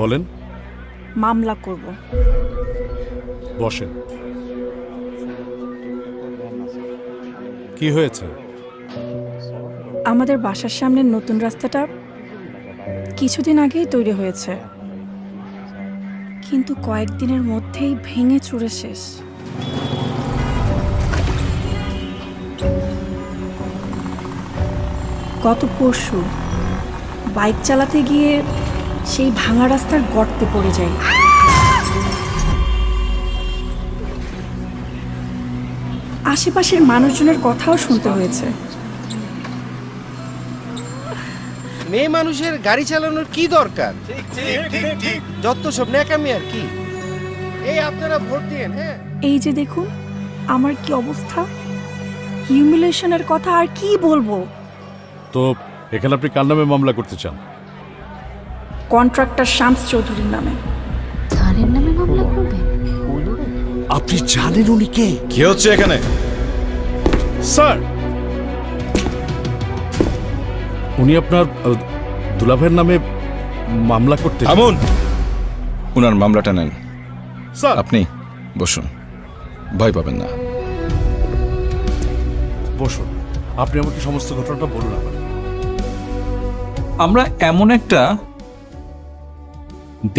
বলেন। মামলা করব। বসেন। কি হয়েছে? আমাদের বাসার সামনের নতুন রাস্তাটা কিছুদিন আগেই তৈরি হয়েছে, কিন্তু কয়েকদিনের মধ্যেই ভেঙে চুরে শেষ। গত পরশু বাইক চালাতে গিয়ে সেই ভাঙা রাস্তার গর্তে পড়ে যাই। আশেপাশের মানুষজনের কথাও শুনতে হয়েছে। মেয়ে মানুষের গাড়ি চালানোর কি দরকার? যত সব ন্যাকামি আর কি। এই আপনারা ভোট দিয়েন। হ্যাঁ, এই যে দেখুন আমার কি অবস্থা, হিউমিলেশনের কথা আর কি বলবো। তো এখানে আপনি কার নামে মামলা করতে চান? কন্ট্রাক্টর শামস চৌধুরীর নামে। স্যারের নামে মামলা করবে? আপনি জানেন উনি কে? কি হচ্ছে এখানে? স্যার, উনি আপনার দুলাভাইয়ের নামে মামলা করতে। থামুন, উনার মামলাটা নেন। স্যার আপনি বসুন, ভয় পাবেন না। বসুন, আপনি আমাকে সমস্ত ঘটনাটা বলুন। আমরা এমন একটা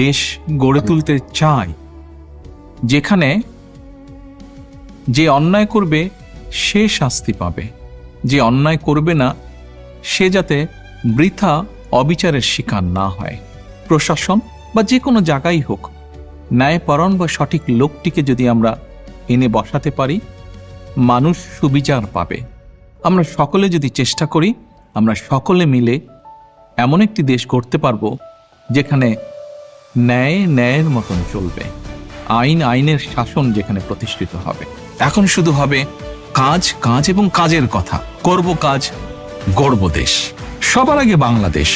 দেশ গড়ে তুলতে চাই যেখানে যে অন্যায় করবে সে শাস্তি পাবে, যে অন্যায় করবে না সে যাতে বৃথা অবিচারের শিকার না হয়। প্রশাসন বা যে কোনো জায়গায় হোক, ন্যায়পরায়ণ বা সঠিক লোকটিকে যদি আমরা এনে বসাতে পারি, মানুষ সুবিচার পাবে। আমরা সকলে যদি চেষ্টা করি, আমরা সকলে মিলে এমন একটি দেশ করতে পারবো যেখানে ন্যায় ন্যায়ের মতন চলবে, আইন আইনের শাসন যেখানে প্রতিষ্ঠিত হবে। এখন শুধু হবে কাজ, কাজ এবং কাজের কথা। করব কাজ, গড়ব দেশ। সবার আগে বাংলাদেশ।